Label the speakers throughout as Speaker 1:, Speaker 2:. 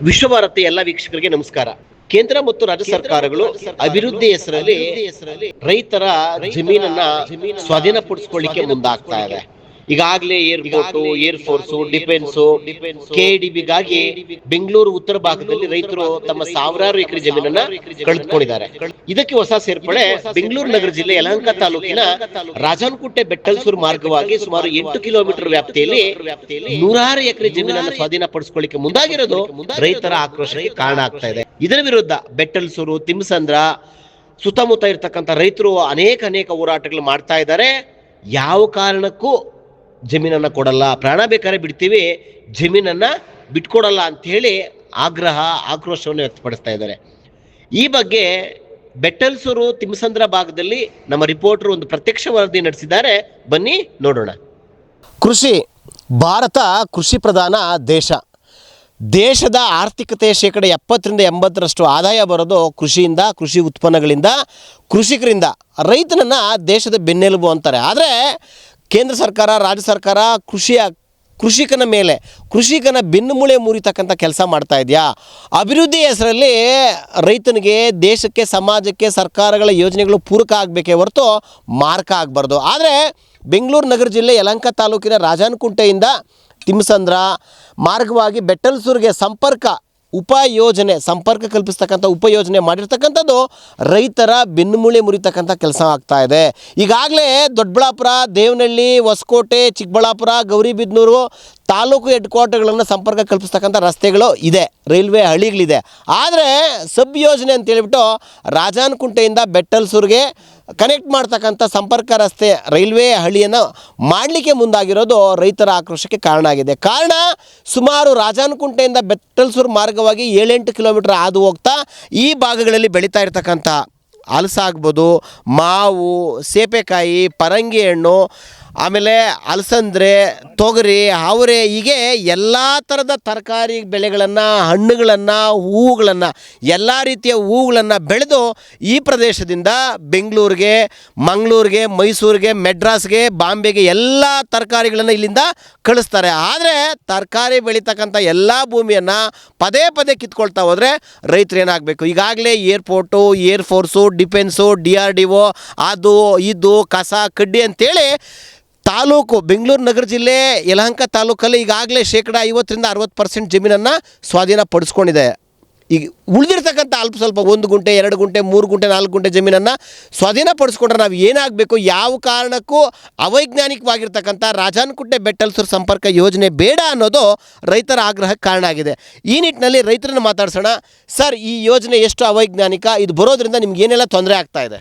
Speaker 1: ವಿಶ್ವಭಾರತಿ ಎಲ್ಲ ವೀಕ್ಷಕರಿಗೆ ನಮಸ್ಕಾರ. ಕೇಂದ್ರ ಮತ್ತು ರಾಜ್ಯ ಸರ್ಕಾರಗಳು ಅಭಿವೃದ್ಧಿ ಹೆಸರಲ್ಲಿ ರೈತರ ಜಮೀನನ್ನ ಸ್ವಾಧೀನಪಡಿಸಿಕೊಳ್ಳಿಕ್ಕೆ ಮುಂದಾಗ್ತಾ ಇದೆ. ಈಗಾಗಲೇ ಏರ್ಪೋರ್ಟ್, ಏರ್ ಫೋರ್ಸ್, ಡಿಫೆನ್ಸ್, ಕೆಡಿಬಿಗಾಗಿ ಬೆಂಗಳೂರು ಉತ್ತರ ಭಾಗದಲ್ಲಿ ರೈತರು ತಮ್ಮ ಸಾವಿರಾರು ಎಕರೆ ಜಮೀನನ್ನ ಕಳೆದುಕೊಂಡಿದ್ದಾರೆ. ಇದಕ್ಕೆ ಹೊಸ ಸೇರ್ಪಡೆ ಬೆಂಗಳೂರು ನಗರ ಜಿಲ್ಲೆ ಯಲಹಂಕ ತಾಲೂಕಿನ ರಾಜಾನಕುಂಟೆ ಬೆಟ್ಟಲ್ಸೂರು ಮಾರ್ಗವಾಗಿ ಸುಮಾರು 8 ಕಿಲೋಮೀಟರ್ ವ್ಯಾಪ್ತಿಯಲ್ಲಿ ನೂರಾರು ಎಕರೆ ಜಮೀನನ್ನು ಸ್ವಾಧೀನಪಡಿಸಿಕೊಳ್ಳಿಕ್ಕೆ ಮುಂದಾಗಿರೋದು ರೈತರ ಆಕ್ರೋಶಕ್ಕೆ ಕಾರಣ ಆಗ್ತಾ ಇದೆ. ಇದರ ವಿರುದ್ಧ ಬೆಟ್ಟಲ್ಸೂರು, ತಿಮ್ಮಸಂದ್ರ ಸುತ್ತಮುತ್ತ ಇರ್ತಕ್ಕಂಥ ರೈತರು ಅನೇಕ ಹೋರಾಟಗಳು ಮಾಡ್ತಾ ಇದ್ದಾರೆ. ಯಾವ ಕಾರಣಕ್ಕೂ ಜಮೀನನ್ನ ಕೊಡಲ್ಲ, ಪ್ರಾಣ ಬೇಕಾದ್ರೆ ಬಿಡ್ತೀವಿ, ಜಮೀನನ್ನ ಬಿಟ್ಕೊಡಲ್ಲ ಅಂತ ಹೇಳಿ ಆಕ್ರೋಶವನ್ನು ವ್ಯಕ್ತಪಡಿಸ್ತಾ ಇದ್ದಾರೆ. ಈ ಬಗ್ಗೆ ಬೆಟ್ಟಲ್ಸೂರು, ತಿಮ್ಮಸಂದ್ರ ಭಾಗದಲ್ಲಿ ನಮ್ಮ ರಿಪೋರ್ಟರ್ ಒಂದು ಪ್ರತ್ಯಕ್ಷ ವರದಿ ನಡೆಸಿದ್ದಾರೆ. ಬನ್ನಿ ನೋಡೋಣ.
Speaker 2: ಕೃಷಿ, ಭಾರತ ಕೃಷಿ ಪ್ರಧಾನ ದೇಶ. ದೇಶದ ಆರ್ಥಿಕತೆ 70% ಆದಾಯ ಬರೋದು ಕೃಷಿಯಿಂದ, ಕೃಷಿ ಉತ್ಪನ್ನಗಳಿಂದ, ಕೃಷಿಕರಿಂದ. ರೈತನನ್ನು ದೇಶದ ಬೆನ್ನೆಲುಬು ಅಂತಾರೆ. ಆದರೆ ಕೇಂದ್ರ ಸರ್ಕಾರ, ರಾಜ್ಯ ಸರ್ಕಾರ ಕೃಷಿಕನ ಮೇಲೆ, ಕೃಷಿಕನ ಬೆನ್ನುಮೂಳೆ ಮುರಿತಕ್ಕಂಥ ಕೆಲಸ ಮಾಡ್ತಾ ಇದೆಯಾ? ಅಭಿವೃದ್ಧಿ ಹೆಸರಲ್ಲಿ ರೈತನಿಗೆ, ದೇಶಕ್ಕೆ, ಸಮಾಜಕ್ಕೆ ಸರ್ಕಾರಗಳ ಯೋಜನೆಗಳು ಪೂರಕ ಆಗಬೇಕೇ ಹೊರತು ಮಾರಕ ಆಗಬಾರ್ದು. ಆದರೆ ಬೆಂಗಳೂರು ನಗರ ಜಿಲ್ಲೆ ಯಲಹಂಕ ತಾಲೂಕಿನ ರಾಜಾನಕುಂಟೆಯಿಂದ ತಿಮ್ಮಸಂದ್ರ ಮಾರ್ಗವಾಗಿ ಬೆಟ್ಟಲ್ಸೂರಿಗೆ ಸಂಪರ್ಕ ಕಲ್ಪಿಸ್ತಕ್ಕಂಥ ಉಪಯೋಜನೆ ಮಾಡಿರ್ತಕ್ಕಂಥದ್ದು ರೈತರ ಬೆನ್ನುಮೂಳೆ ಮುರಿತಕ್ಕಂಥ ಕೆಲಸ ಆಗ್ತಾ ಇದೆ. ಈಗಾಗಲೇ ದೊಡ್ಡಬಳ್ಳಾಪುರ, ದೇವನಹಳ್ಳಿ, ಹೊಸಕೋಟೆ, ಚಿಕ್ಕಬಳ್ಳಾಪುರ, ಗೌರಿಬಿದನೂರು ತಾಲೂಕು ಹೆಡ್ ಕ್ವಾರ್ಟರ್ಗಳನ್ನು ಸಂಪರ್ಕ ಕಲ್ಪಿಸ್ತಕ್ಕಂಥ ರಸ್ತೆಗಳು ಇದೆ, ರೈಲ್ವೆ ಹಳಿಗಳಿದೆ. ಆದರೆ ಸಬ್ ಯೋಜನೆ ಅಂತೇಳಿಬಿಟ್ಟು ರಾಜಾನಕುಂಟೆಯಿಂದ ಬೆಟ್ಟಲ್ಸೂರಿಗೆ ಕನೆಕ್ಟ್ ಮಾಡ್ತಕ್ಕಂಥ ಸಂಪರ್ಕ ರಸ್ತೆ, ರೈಲ್ವೆ ಹಳಿಯನ್ನು ಮಾಡಲಿಕ್ಕೆ ಮುಂದಾಗಿರೋದು ರೈತರ ಆಕ್ರೋಶಕ್ಕೆ ಕಾರಣ ಆಗಿದೆ. ಕಾರಣ, ಸುಮಾರು ರಾಜಾನಕುಂಟೆಯಿಂದ ಬೆಟ್ಟಲ್ಸೂರು ಮಾರ್ಗವಾಗಿ 7-8 ಕಿಲೋಮೀಟರ್ ಹಾದು ಹೋಗ್ತಾ ಈ ಭಾಗಗಳಲ್ಲಿ ಬೆಳೀತಾ ಇರ್ತಕ್ಕಂಥ ಹಲಸಾಗ್ಬೋದು, ಮಾವು, ಸೇಪೆಕಾಯಿ, ಪರಂಗಿ ಹಣ್ಣು, ಆಮೇಲೆ ಅಲಸಂದ್ರೆ, ತೊಗರಿ, ಅವರೆ, ಹೀಗೆ ಎಲ್ಲ ಥರದ ತರಕಾರಿ ಬೆಳೆಗಳನ್ನು, ಹಣ್ಣುಗಳನ್ನು, ಹೂವುಗಳನ್ನು, ಎಲ್ಲ ರೀತಿಯ ಹೂವುಗಳನ್ನು ಬೆಳೆದು ಈ ಪ್ರದೇಶದಿಂದ ಬೆಂಗಳೂರಿಗೆ, ಮಂಗಳೂರಿಗೆ, ಮೈಸೂರಿಗೆ, ಮೆಡ್ರಾಸ್ಗೆ, ಬಾಂಬೆಗೆ ಎಲ್ಲ ತರಕಾರಿಗಳನ್ನು ಇಲ್ಲಿಂದ ಕಳಿಸ್ತಾರೆ. ಆದರೆ ತರಕಾರಿ ಬೆಳೀತಕ್ಕಂಥ ಎಲ್ಲ ಭೂಮಿಯನ್ನು ಪದೇ ಕಿತ್ಕೊಳ್ತಾ ಹೋದರೆ ರೈತರು ಏನಾಗಬೇಕು? ಈಗಾಗಲೇ airport, air force, defence, DRDO, ಅದು ಇದು ಕಸ ಕಡ್ಡಿ ಅಂತೇಳಿ ತಾಲೂಕು, ಬೆಂಗಳೂರು ನಗರ ಜಿಲ್ಲೆ ಯಲಹಂಕ ತಾಲೂಕಲ್ಲಿ ಈಗಾಗಲೇ 50-60% ಜಮೀನನ್ನು ಸ್ವಾಧೀನಪಡಿಸ್ಕೊಂಡಿದೆ. ಈಗ ಉಳಿದಿರ್ತಕ್ಕಂಥ ಅಲ್ಪ ಸ್ವಲ್ಪ 1 ಗುಂಟೆ, 2 ಗುಂಟೆ, 3 ಗುಂಟೆ, 4 ಗುಂಟೆ ಜಮೀನನ್ನು ಸ್ವಾಧೀನಪಡಿಸ್ಕೊಂಡ್ರೆ ನಾವು ಏನಾಗಬೇಕು? ಯಾವ ಕಾರಣಕ್ಕೂ ಅವೈಜ್ಞಾನಿಕವಾಗಿರ್ತಕ್ಕಂಥ ರಾಜಾನಕುಂಟೆ ಬೆಟ್ಟಲ್ಸೂರು ಸಂಪರ್ಕ ಯೋಜನೆ ಬೇಡ ಅನ್ನೋದು ರೈತರ ಆಗ್ರಹಕ್ಕೆ ಕಾರಣ ಆಗಿದೆ. ಈ ನಿಟ್ಟಿನಲ್ಲಿ ರೈತರನ್ನು ಮಾತಾಡ್ಸೋಣ. ಸರ್, ಈ ಯೋಜನೆ ಎಷ್ಟು ಅವೈಜ್ಞಾನಿಕ? ಇದು ಬರೋದ್ರಿಂದ ನಿಮ್ಗೆ ಏನೆಲ್ಲ ತೊಂದರೆ ಆಗ್ತಾ ಇದೆ?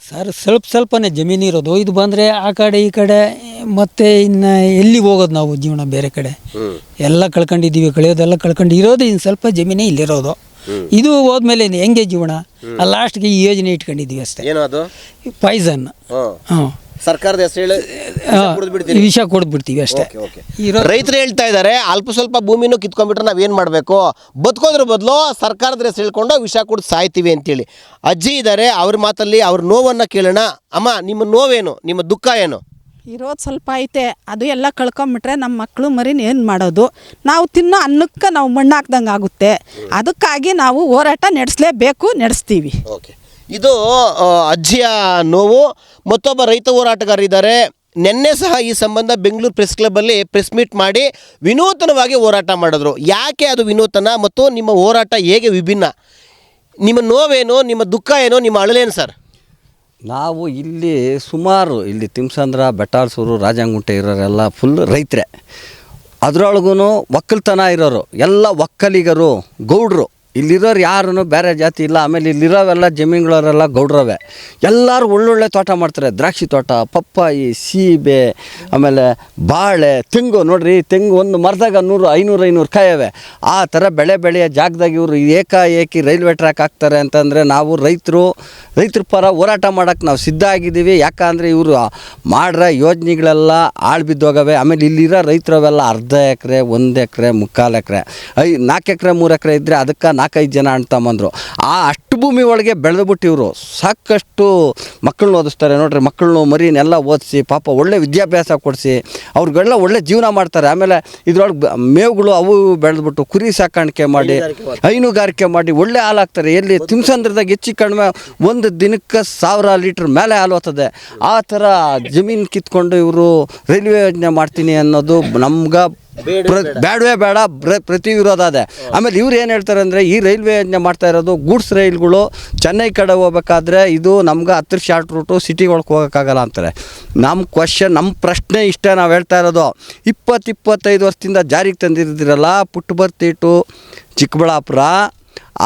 Speaker 3: ಸರ್, ಸ್ವಲ್ಪನೇ ಜಮೀನು ಇರೋದು. ಇದು ಬಂದರೆ ಆ ಕಡೆ ಈ ಕಡೆ ಮತ್ತೆ ಇನ್ನು ಎಲ್ಲಿ ಹೋಗೋದು ನಾವು? ಜೀವನ ಬೇರೆ ಕಡೆ ಎಲ್ಲ ಕಳ್ಕೊಂಡಿದ್ದೀವಿ, ಕಳೆಯೋದೆಲ್ಲ ಕಳ್ಕೊಂಡು ಇರೋದು ಇನ್ನು ಸ್ವಲ್ಪ ಜಮೀನೇ ಇಲ್ಲಿರೋದು. ಇದು ಹೋದ್ಮೇಲೆ ಹೆಂಗೆ ಜೀವನ? ಲಾಸ್ಟ್ಗೆ ಈ ಯೋಜನೆ ಇಟ್ಕೊಂಡಿದ್ದೀವಿ ಅಷ್ಟೇ.
Speaker 2: ಏನದು?
Speaker 3: ಪಾಯ್ಸನ್. ಹಾಂ,
Speaker 2: ಸರ್ಕಾರದ ಹೆಸರು
Speaker 3: ವಿಷ ಕೊಡ್ಬಿಡ್ತೀವಿ ಅಷ್ಟೇ.
Speaker 2: ರೈತರು ಹೇಳ್ತಾ ಇದ್ದಾರೆ, ಅಲ್ಪ ಸ್ವಲ್ಪ ಭೂಮಿನೂ ಕಿತ್ಕೊಂಡ್ಬಿಟ್ರೆ ನಾವೇನು ಮಾಡಬೇಕು? ಬದುಕೋದ್ರ ಬದಲು ಸರ್ಕಾರದ ಹೆಸರು ಹೇಳ್ಕೊಂಡು ವಿಷ ಕೊಟ್ಟು ಸಾಯ್ತೀವಿ ಅಂತೇಳಿ ಅಜ್ಜಿ ಇದ್ದಾರೆ. ಅವ್ರ ಮಾತಲ್ಲಿ ಅವ್ರ ನೋವನ್ನು ಕೇಳೋಣ. ಅಮ್ಮ, ನಿಮ್ಮ ನೋವೇನು? ನಿಮ್ಮ ದುಃಖ ಏನು?
Speaker 4: ಇರೋದು ಸ್ವಲ್ಪ ಐತೆ, ಅದು ಎಲ್ಲ ಕಳ್ಕೊಂಬಿಟ್ರೆ ನಮ್ಮ ಮಕ್ಕಳು ಮರಿನ ಏನು ಮಾಡೋದು? ನಾವು ತಿನ್ನೋ ಅನ್ನಕ್ಕೆ ನಾವು ಮಣ್ಣು ಹಾಕ್ದಂಗೆ ಆಗುತ್ತೆ. ಅದಕ್ಕಾಗಿ ನಾವು ಹೋರಾಟ ನಡೆಸಲೇಬೇಕು, ನಡೆಸ್ತೀವಿ.
Speaker 2: ಓಕೆ, ಇದು ಅಜ್ಜಿಯ ನೋವು. ಮತ್ತೊಬ್ಬ ರೈತ ಹೋರಾಟಗಾರರಿದ್ದಾರೆ. ನಿನ್ನೆ ಸಹ ಈ ಸಂಬಂಧ ಬೆಂಗಳೂರು ಪ್ರೆಸ್ ಕ್ಲಬ್ಬಲ್ಲಿ ಪ್ರೆಸ್ ಮೀಟ್ ಮಾಡಿ ವಿನೂತನವಾಗಿ ಹೋರಾಟ ಮಾಡಿದ್ರು. ಯಾಕೆ ಅದು ವಿನೂತನ ಮತ್ತು ನಿಮ್ಮ ಹೋರಾಟ ಹೇಗೆ ವಿಭಿನ್ನ? ನಿಮ್ಮ ನೋವೇನು? ನಿಮ್ಮ ದುಃಖ ಏನು? ನಿಮ್ಮ ಅಳಲೇನು ಸರ್?
Speaker 5: ನಾವು ಇಲ್ಲಿ ಸುಮಾರು ತಿಮ್ಮಸಂದ್ರ, ಬೆಟ್ಟಲ್ಸೂರು, ರಾಜಾನಕುಂಟೆ ಇರೋರೆಲ್ಲ ಫುಲ್ ರೈತರೇ. ಅದರೊಳಗೂ ಒಕ್ಕಲ್ತನ ಇರೋರು ಎಲ್ಲ ಒಕ್ಕಲಿಗರು, ಗೌಡ್ರು. ಇಲ್ಲಿರೋರು ಯಾರೂ ಬೇರೆ ಜಾತಿ ಇಲ್ಲ. ಆಮೇಲೆ ಇಲ್ಲಿರೋವೆಲ್ಲ ಜಮೀನುಗಳವರೆಲ್ಲ ಗೌಡ್ರವೇ. ಎಲ್ಲರೂ ಒಳ್ಳೊಳ್ಳೆ ತೋಟ ಮಾಡ್ತಾರೆ. ದ್ರಾಕ್ಷಿ ತೋಟ, ಪಪ್ಪಾಯಿ, ಸೀಬೆ, ಆಮೇಲೆ ಬಾಳೆ, ತೆಂಗು. ನೋಡಿರಿ, ತೆಂಗು ಒಂದು ಮರದಾಗ 100-500 ಕಾಯವೆ. ಆ ಥರ ಬೆಳೆಯೋ ಜಾಗದಾಗ ಇವರು ಏಕಾಏಕಿ ರೈಲ್ವೆ ಟ್ರ್ಯಾಕ್ ಹಾಕ್ತಾರೆ ಅಂತಂದರೆ ನಾವು ರೈತರ ಪರ ಹೋರಾಟ ಮಾಡೋಕ್ಕೆ ನಾವು ಸಿದ್ಧ ಆಗಿದ್ದೀವಿ. ಯಾಕಂದರೆ ಇವರು ಮಾಡ್ರ ಯೋಜನೆಗಳೆಲ್ಲ ಆಳು ಬಿದ್ದೋಗವೆ. ಆಮೇಲೆ ಇಲ್ಲಿರೋ ರೈತರವೆಲ್ಲ ಅರ್ಧ ಎಕರೆ, 1 ಎಕರೆ, 3/4 ಎಕರೆ, 4 ಎಕರೆ, 3 ಎಕರೆ ಇದ್ದರೆ ಅದಕ್ಕೆ 4-5 ಜನ ಅಣ್ಣ ತಮ್ಮಂದರು. ಅಷ್ಟು ಭೂಮಿ ಒಳಗೆ ಬೆಳೆದ್ಬಿಟ್ಟು ಇವರು ಸಾಕಷ್ಟು ಮಕ್ಕಳನ್ನ ಓದಿಸ್ತಾರೆ ನೋಡ್ರಿ. ಮಕ್ಕಳನ್ನು ಮರಿನೆಲ್ಲ ಓದಿಸಿ ಪಾಪ ಒಳ್ಳೆ ವಿದ್ಯಾಭ್ಯಾಸ ಕೊಡಿಸಿ ಅವ್ರಿಗೆಲ್ಲ ಒಳ್ಳೆ ಜೀವನ ಮಾಡ್ತಾರೆ. ಆಮೇಲೆ ಇದ್ರೊಳಗೆ ಮೇವುಗಳು ಅವು ಬೆಳೆದ್ಬಿಟ್ಟು ಕುರಿ ಸಾಕಾಣಿಕೆ ಮಾಡಿ ಹೈನುಗಾರಿಕೆ ಮಾಡಿ ಒಳ್ಳೆ ಹಾಲು ಹಾಕ್ತಾರೆ. ಎಲ್ಲಿ ತಿಮ್ಸಂದ್ರದಾಗ ಹೆಚ್ಚು ಕಡಿಮೆ ಒಂದು ದಿನಕ್ಕೆ 1000 ಲೀಟ್ರ್ ಮೇಲೆ ಹಾಲು ಹೋಗ್ತದೆ. ಆ ಥರ ಜಮೀನು ಕಿತ್ಕೊಂಡು ಇವರು ರೈಲ್ವೆ ಯೋಜನೆ ಮಾಡ್ತೀನಿ ಅನ್ನೋದು ನಮ್ಗೆ ಬೇಡವೇ ಬೇಡ, ಪ್ರತಿ ವಿರೋಧ ಅದೇ. ಆಮೇಲೆ ಇವ್ರು ಏನು ಹೇಳ್ತಾರೆ ಅಂದರೆ, ಈ ರೈಲ್ವೆ ಯೋಜನೆ ಮಾಡ್ತಾ ಇರೋದು ಗೂಡ್ಸ್ ರೈಲ್ಗಳು ಚೆನ್ನೈ ಕಡೆ ಹೋಗ್ಬೇಕಾದ್ರೆ ಇದು ನಮ್ಗೆ 10 ಶಾರ್ಟ್ ರೂಟು ಸಿಟಿ ಒಳಗೆ ಹೋಗೋಕ್ಕಾಗಲ್ಲ ಅಂತಾರೆ. ನಮ್ಮ ಪ್ರಶ್ನೆ ಇಷ್ಟೇ, ನಾವು ಹೇಳ್ತಾ ಇರೋದು 20-25 ವರ್ಷದಿಂದ ಜಾರಿಗೆ ತಂದಿರ್ದಿರಲ್ಲ ಪುಟ್ಟಬರ್ತಿ ಟು ಚಿಕ್ಕಬಳ್ಳಾಪುರ,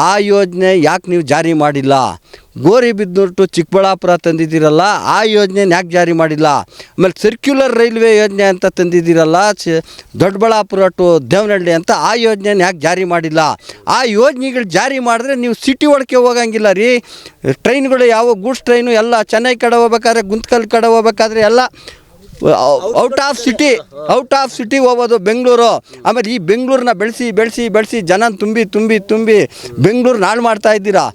Speaker 5: ಆ ಯೋಜನೆ ಯಾಕೆ ನೀವು ಜಾರಿ ಮಾಡಿಲ್ಲ? ಗೋರಿಬಿದನೂರು ಟು ಚಿಕ್ಕಬಳ್ಳಾಪುರ ತಂದಿದ್ದೀರಲ್ಲ, ಆ ಯೋಜನೆ ಯಾಕೆ ಜಾರಿ ಮಾಡಿಲ್ಲ? ಆಮೇಲೆ ಸರ್ಕ್ಯುಲರ್ ರೈಲ್ವೆ ಯೋಜನೆ ಅಂತ ತಂದಿದ್ದೀರಲ್ಲ, ದೊಡ್ಡಬಳ್ಳಾಪುರ ಟು ದೇವನಹಳ್ಳಿ ಅಂತ, ಆ ಯೋಜನೆ ಯಾಕೆ ಜಾರಿ ಮಾಡಿಲ್ಲ? ಆ ಯೋಜನೆಗಳು ಜಾರಿ ಮಾಡಿದ್ರೆ ನೀವು ಸಿಟಿ ಒಳಗೆ ಹೋಗಂಗಿಲ್ಲ ರೀ. ಟ್ರೈನ್ಗಳು ಯಾವ ಗೂಡ್ಸ್ ಟ್ರೈನು ಎಲ್ಲ ಚೆನ್ನೈ ಕಡೆ ಹೋಗ್ಬೇಕಾದ್ರೆ, ಗುಂತಕಲ್ ಕಡೆ ಹೋಗ್ಬೇಕಾದ್ರೆ ಎಲ್ಲ ಔಟ್ ಆಫ್ ಸಿಟಿ ಹೋಗೋದು ಬೆಂಗಳೂರು. ಆಮೇಲೆ ಈ ಬೆಂಗಳೂರನ್ನ ಬೆಳೆಸಿ ಜನ ತುಂಬಿ ಬೆಂಗಳೂರು ಹಾಳು ಮಾಡ್ತಾ ಇದ್ದೀರಾ.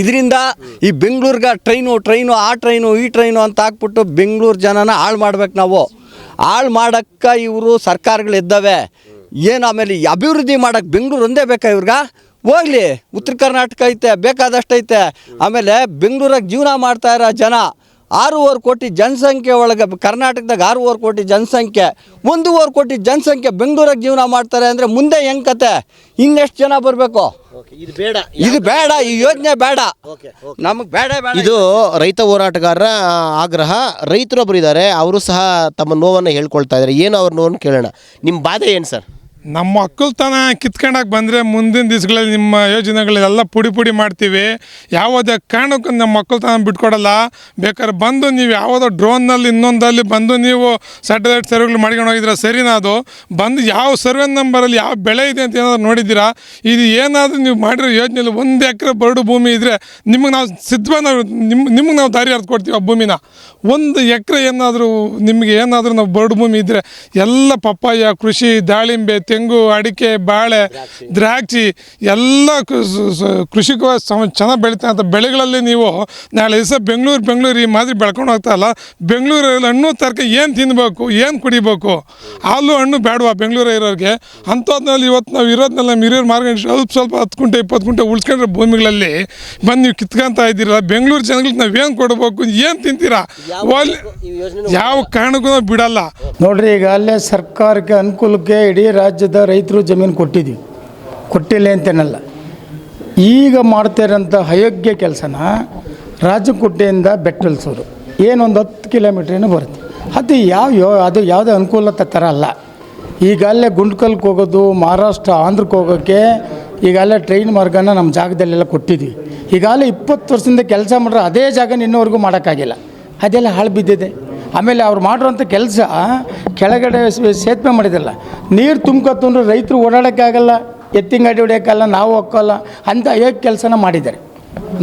Speaker 5: ಇದರಿಂದ ಈ ಬೆಂಗಳೂರಿಗೆ ಟ್ರೈನು ಆ ಟ್ರೈನು ಈ ಟ್ರೈನು ಅಂತ ಹಾಕ್ಬಿಟ್ಟು ಬೆಂಗಳೂರು ಜನನ ಹಾಳು ಮಾಡ್ಬೇಕು. ನಾವು ಹಾಳು ಮಾಡೋಕ್ಕೆ ಇವರು ಸರ್ಕಾರಗಳು ಇದ್ದಾವೆ ಏನು. ಆಮೇಲೆ ಅಭಿವೃದ್ಧಿ ಮಾಡೋಕ್ಕೆ ಬೆಂಗಳೂರು ಒಂದೇ ಬೇಕಾ ಇವ್ರಿಗೆ? ಹೋಗಲಿ, ಉತ್ತರ ಕರ್ನಾಟಕ ಐತೆ, ಬೇಕಾದಷ್ಟು ಐತೆ. ಆಮೇಲೆ ಬೆಂಗಳೂರಾಗ ಜೀವನ ಮಾಡ್ತಾ ಇರೋ ಜನ 6.5 ಕೋಟಿ ಜನಸಂಖ್ಯೆ ಒಳಗೆ, ಕರ್ನಾಟಕದಾಗ 6.5 ಕೋಟಿ ಜನಸಂಖ್ಯೆ, 1.5 ಕೋಟಿ ಜನಸಂಖ್ಯೆ ಬೆಂಗಳೂರಾಗ ಜೀವನ ಮಾಡ್ತಾರೆ ಅಂದರೆ ಮುಂದೆ ಹೆಂಗೆ ಕತೆ? ಇನ್ನೆಷ್ಟು ಜನ ಬರಬೇಕು? ಇದು ಬೇಡ, ಈ ಯೋಜನೆ ಬೇಡ, ನಮಗೆ ಬೇಡ.
Speaker 2: ಇದು ರೈತ ಹೋರಾಟಗಾರರ ಆಗ್ರಹ. ರೈತರೊಬ್ಬರು ಇದ್ದಾರೆ, ಅವರು ಸಹ ತಮ್ಮ ನೋವನ್ನು ಹೇಳ್ಕೊಳ್ತಾ ಇದ್ದಾರೆ. ಏನು ಅವ್ರ ನೋವನ್ನು ಕೇಳೋಣ. ನಿಮ್ಮ ಬಾಧೆ ಏನು ಸರ್?
Speaker 6: ನಮ್ಮ ಒಕ್ಕಲ್ತನ ಕಿತ್ಕೊಂಡಾಗ ಬಂದರೆ ಮುಂದಿನ ದಿವಸಗಳಲ್ಲಿ ನಿಮ್ಮ ಯೋಜನೆಗಳೆಲ್ಲ ಪುಡಿ ಮಾಡ್ತೀವಿ. ಯಾವುದೇ ಕಾರಣಕ್ಕೂ ನಮ್ಮ ಒಕ್ಕಲ್ತನ ಬಿಟ್ಕೊಡಲ್ಲ. ಬೇಕಾದ್ರೆ ಬಂದು ನೀವು ಯಾವುದೋ ಡ್ರೋನ್ನಲ್ಲಿ ಇನ್ನೊಂದಲ್ಲಿ ಬಂದು ನೀವು ಸ್ಯಾಟಲೈಟ್ ಸರ್ವೆಗಳು ಮಾಡ್ಕೊಂಡು ಹೋಗಿದ್ದೀರಾ, ಸರಿನಾ? ಅದು ಬಂದು ಯಾವ ಸರ್ವೆ ನಂಬರಲ್ಲಿ ಯಾವ ಬೆಳೆ ಇದೆ ಅಂತ ಏನಾದರೂ ನೋಡಿದ್ದೀರಾ? ಇದು ಏನಾದರೂ ನೀವು ಮಾಡಿರೋ ಯೋಜನೆಯಲ್ಲಿ 1 ಎಕರೆ ಬರಡು ಭೂಮಿ ಇದ್ದರೆ ನಿಮಗೆ ನಾವು ನಿಮಗೆ ನಾವು ದಾರಿ ಅರ್ದು ಕೊಡ್ತೀವಿ. ಆ ಭೂಮಿನ 1 ಎಕರೆ ಏನಾದರೂ ನಿಮಗೆ ಏನಾದರೂ ನಾವು ಬರಡು ಭೂಮಿ ಇದ್ದರೆ ಎಲ್ಲ ಪಪ್ಪಾಯ ಕೃಷಿ, ದಾಳಿಂಬೆ, ತೆಂಗು, ಅಡಿಕೆ, ಬಾಳೆ, ದ್ರಾಕ್ಷಿ ಎಲ್ಲ ಕೃಷಿಕವಾಗಿ ಚೆನ್ನಾಗಿ ಬೆಳೀತಕ್ಕಂಥ ಬೆಳೆಗಳಲ್ಲಿ ನೀವು ನಾಳೆ ದಿವಸ ಬೆಂಗಳೂರು ಈ ಮಾದರಿ ಬೆಳ್ಕೊಂಡು ಹೋಗ್ತಾಯಿಲ್ಲ. ಬೆಂಗಳೂರಲ್ಲಿ ಹಣ್ಣು ತರಕಾರಿ ಏನು ತಿನ್ನಬೇಕು, ಏನು ಕುಡಿಬೇಕು? ಹಾಲು ಹಣ್ಣು ಬೇಡವಾ ಬೆಂಗಳೂರು ಇರೋರಿಗೆ? ಅಂಥದ್ನಲ್ಲಿ ಇವತ್ತು ನಾವು ಇರೋದನ್ನೆಲ್ಲ ನಮ್ಮ ಹಿರಿಯರು ಮಾರ್ಕೊಂಡು ಸ್ವಲ್ಪ 10 ಗುಂಟೆ 20 ಗುಂಟೆ ಉಳ್ಸ್ಕೊಂಡ್ರೆ ಭೂಮಿಗಳಲ್ಲಿ ಬಂದು ನೀವು ಕಿತ್ಕೊಂತ ಇದ್ದೀರಲ್ಲ. ಬೆಂಗಳೂರು ಜನಗಳಿಗೆ ನಾವೇನು ಕೊಡಬೇಕು, ಏನು ತಿಂತೀರಾ? ಯಾವ ಕಾರಣಕ್ಕೂ ನಾವು ಬಿಡಲ್ಲ.
Speaker 7: ನೋಡ್ರಿ, ಈಗ ಅಲ್ಲೇ ಸರ್ಕಾರಕ್ಕೆ ಅನುಕೂಲಕ್ಕೆ ಇಡೀ ರಾಜ್ಯದ ರೈತರು ಜಮೀನು ಕೊಟ್ಟಿಲ್ಲ ಅಂತೇನಲ್ಲ. ಈಗ ಮಾಡ್ತಿರೋಂಥ ಅಯೋಗ್ಯ ಕೆಲಸನ ರಾಜಕೋಟೆಯಿಂದ ಬೆಟ್ಟಲ್ಸೂರು ಏನೊಂದು 10 ಕಿಲೋಮೀಟ್ರೇನೋ ಬರುತ್ತೆ. ಅದು ಯಾವುದೇ ಅನುಕೂಲತೆ ಥರ ಅಲ್ಲ. ಈಗ ಅಲ್ಲೇ ಗುಂಡ್ಕಲ್ಗೆ ಹೋಗೋದು, ಮಹಾರಾಷ್ಟ್ರ ಆಂಧ್ರಕ್ಕೆ ಹೋಗೋಕ್ಕೆ ಈಗಲೇ ಟ್ರೈನ್ ಮಾರ್ಗನ ನಮ್ಮ ಜಾಗದಲ್ಲೆಲ್ಲ ಕೊಟ್ಟಿದ್ವಿ. ಈಗಾಗಲೇ 20 ವರ್ಷದಿಂದ ಕೆಲಸ ಮಾಡ್ರೆ ಅದೇ ಜಾಗನ ಇನ್ನೂವರೆಗೂ ಮಾಡೋಕ್ಕಾಗಿಲ್ಲ. ಅದೆಲ್ಲ ಹಾಳು ಬಿದ್ದಿದೆ. ಆಮೇಲೆ ಅವ್ರು ಮಾಡಿರೋಂಥ ಕೆಲಸ ಕೆಳಗಡೆ ಸೇತುವೆ ಮಾಡಿದ್ರಲ್ಲ, ನೀರು ತುಂಬ್ಕೊತಂದ್ರೆ ರೈತರು ಓಡಾಡೋಕ್ಕಾಗಲ್ಲ, ಎತ್ತಿನ ಗಾಡಿ ಹೊಡೆಯೋಕ್ಕಲ್ಲ, ನಾವು ಹೋಗೋಲ್ಲ ಅಂತ ಅಯೋಗ್ಯ ಕೆಲಸನ ಮಾಡಿದ್ದಾರೆ.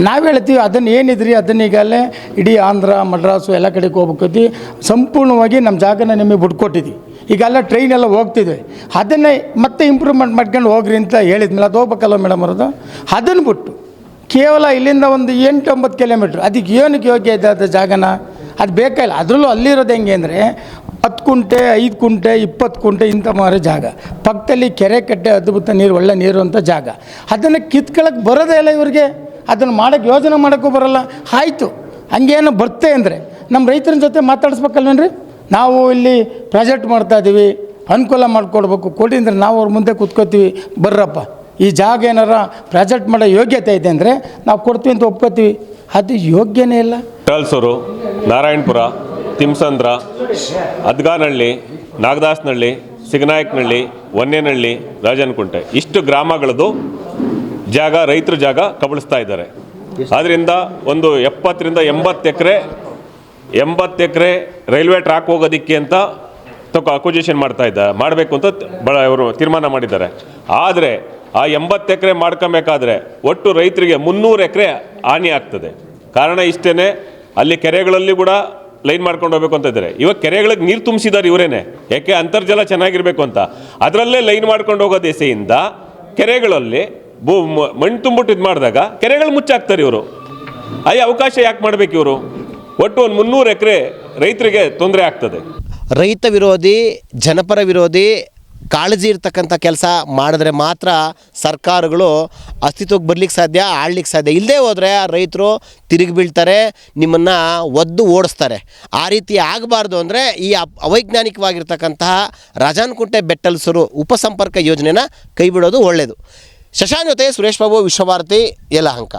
Speaker 7: ನಾವು ಹೇಳ್ತೀವಿ ಅದನ್ನು ಏನಿದ್ರಿ ಅದನ್ನ ಈಗಲೇ ಇಡೀ ಆಂಧ್ರ ಮಡ್ರಾಸು ಎಲ್ಲ ಕಡೆಗೆ ಹೋಗ್ಬೇಕೈತಿ. ಸಂಪೂರ್ಣವಾಗಿ ನಮ್ಮ ಜಾಗನ ನಿಮಗೆ ಬಿಟ್ಕೊಟ್ಟಿದ್ವಿ. ಈಗೆಲ್ಲ ಟ್ರೈನ್ ಎಲ್ಲ ಹೋಗ್ತಿದ್ವಿ. ಅದನ್ನೇ ಮತ್ತೆ ಇಂಪ್ರೂವ್ಮೆಂಟ್ ಮಾಡ್ಕೊಂಡು ಹೋಗ್ರಿ ಅಂತ ಹೇಳಿದ್ಮೇಲೆ ಅದು ಹೋಗ್ಬೇಕಲ್ಲ ಮೇಡಮ್ ಅವ್ರದ್ದು. ಅದನ್ನು ಬಿಟ್ಟು ಕೇವಲ ಇಲ್ಲಿಂದ ಒಂದು 8-9 ಕಿಲೋಮೀಟ್ರ್ ಅದಕ್ಕೆ ಏನಕ್ಕೆ ಯೋಗ್ಯ ಇದೆ ಅದು ಜಾಗನ? ಅದು ಬೇಕಾಗಿಲ್ಲ. ಅದರಲ್ಲೂ ಅಲ್ಲಿರೋದು ಹೆಂಗೆ ಅಂದರೆ 10 ಕುಂಟೆ 5 ಕುಂಟೆ 20 ಕುಂಟೆ ಇಂಥ ಮಾರೋ ಜಾಗ, ಪಕ್ಕದಲ್ಲಿ ಕೆರೆ ಕಟ್ಟೆ ಅದ್ಭುತ ನೀರು, ಒಳ್ಳೆ ನೀರು ಅಂತ ಜಾಗ. ಅದನ್ನು ಕಿತ್ಕೊಳ್ಳೋಕೆ ಬರೋದೇ ಇಲ್ಲ ಇವ್ರಿಗೆ. ಅದನ್ನು ಮಾಡೋಕ್ಕೆ ಯೋಜನೆ ಮಾಡೋಕ್ಕೂ ಬರೋಲ್ಲ. ಆಯಿತು, ಹಂಗೇನು ಬರ್ತೆ ಅಂದರೆ ನಮ್ಮ ರೈತರ ಜೊತೆ ಮಾತಾಡಿಸ್ಬೇಕಲ್ವೇನ್ರಿ? ನಾವು ಇಲ್ಲಿ ಪ್ರಾಜೆಕ್ಟ್ ಮಾಡ್ತಾಯಿದ್ದೀವಿ, ಅನುಕೂಲ ಮಾಡಿಕೊಡ್ಬೇಕು, ಕೊಡಿ ಅಂದರೆ ನಾವು ಅವ್ರ ಮುಂದೆ ಕೂತ್ಕೋತೀವಿ. ಬರ್ರಪ್ಪ, ಈ ಜಾಗ ಏನಾರ ಪ್ರಾಜೆಕ್ಟ್ ಮಾಡೋ ಯೋಗ್ಯತೆ ಇದೆ ಅಂದರೆ ನಾವು ಕೊಡ್ತೀವಿ ಅಂತ ಒಪ್ಕೋತೀವಿ. ಅದು ಯೋಗ್ಯನೇ ಇಲ್ಲ.
Speaker 8: ಬೆಟ್ಟಲ್ಸೂರು, ನಾರಾಯಣಪುರ, ತಿಮ್ಸಂದ್ರ, ಅದ್ಗಾನಹಳ್ಳಿ, ನಾಗದಾಸನಹಳ್ಳಿ, ಸಿಗನಾಯಕನಹಳ್ಳಿ, ಹೊನ್ನೇನಹಳ್ಳಿ, ರಾಜನಕುಂಟೆ ಇಷ್ಟು ಗ್ರಾಮಗಳದ್ದು ಜಾಗ ರೈತರ ಜಾಗ ಕಬಳಿಸ್ತಾ ಇದ್ದಾರೆ. ಆದ್ದರಿಂದ ಒಂದು 70-80 ಎಕರೆ ರೈಲ್ವೆ ಟ್ರ್ಯಾಕ್ ಹೋಗೋದಕ್ಕೆ ಅಂತ ಅಕ್ವಿಜಿಷನ್ ಮಾಡಬೇಕು ಅಂತ ಅವರು ತೀರ್ಮಾನ ಮಾಡಿದ್ದಾರೆ. ಆದರೆ ಆ 80 ಎಕರೆ ಮಾಡ್ಕೊಬೇಕಾದ್ರೆ ಒಟ್ಟು ರೈತರಿಗೆ 300 ಎಕರೆ ಹಾನಿ ಆಗ್ತದೆ. ಕಾರಣ ಇಷ್ಟೇ, ಅಲ್ಲಿ ಕೆರೆಗಳಲ್ಲಿ ಕೂಡ ಲೈನ್ ಮಾಡ್ಕೊಂಡು ಹೋಗ್ಬೇಕು ಅಂತ ಇದ್ದಾರೆ. ಇವಾಗ ಕೆರೆಗಳಿಗೆ ನೀರು ತುಂಬಿಸಿದ್ದಾರೆ ಇವರೇನೆ, ಯಾಕೆ ಅಂತರ್ಜಲ ಚೆನ್ನಾಗಿರಬೇಕು ಅಂತ. ಅದರಲ್ಲೇ ಲೈನ್ ಮಾಡ್ಕೊಂಡು ಹೋಗೋ ದೆಸೆಯಿಂದ ಕೆರೆಗಳಲ್ಲಿ ಮಣ್ಣು ತುಂಬಿಟ್ಟು ಇದು ಮಾಡಿದಾಗ ಕೆರೆಗಳು ಮುಚ್ಚಾಕ್ತಾರೆ ಇವರು. ಅವಕಾಶ ಯಾಕೆ ಮಾಡಬೇಕು ಇವರು? ಒಟ್ಟು ಒಂದು 300 ಎಕರೆ ರೈತರಿಗೆ ತೊಂದರೆ ಆಗ್ತದೆ.
Speaker 2: ರೈತ ವಿರೋಧಿ, ಜನಪರ ವಿರೋಧಿ, ಕಾಳಜಿ ಇರ್ತಕ್ಕಂಥ ಕೆಲಸ ಮಾಡಿದ್ರೆ ಮಾತ್ರ ಸರ್ಕಾರಗಳು ಅಸ್ತಿತ್ವಕ್ಕೆ ಬರ್ಲಿಕ್ಕೆ ಸಾಧ್ಯ, ಆಳ್ಲಿಕ್ಕೆ ಸಾಧ್ಯ. ಇಲ್ಲದೆ ಹೋದರೆ ರೈತರು ತಿರುಗಿ ಬೀಳ್ತಾರೆ, ನಿಮ್ಮನ್ನು ಒದ್ದು ಓಡಿಸ್ತಾರೆ. ಆ ರೀತಿ ಆಗಬಾರ್ದು ಅಂದರೆ ಈ ಅವೈಜ್ಞಾನಿಕವಾಗಿರ್ತಕ್ಕಂತಹ ರಾಜಾನಕುಂಟೆ ಬೆಟ್ಟಲ್ಸೂರು ಉಪಸಂಪರ್ಕ ಯೋಜನೆನ ಕೈ ಬಿಡೋದು ಒಳ್ಳೆಯದು. ಶಶಾಂಕ್ ಜೊತೆ ಸುರೇಶ್ ಬಾಬು, ವಿಶ್ವಭಾರತಿ, ಯಲಹಂಕ.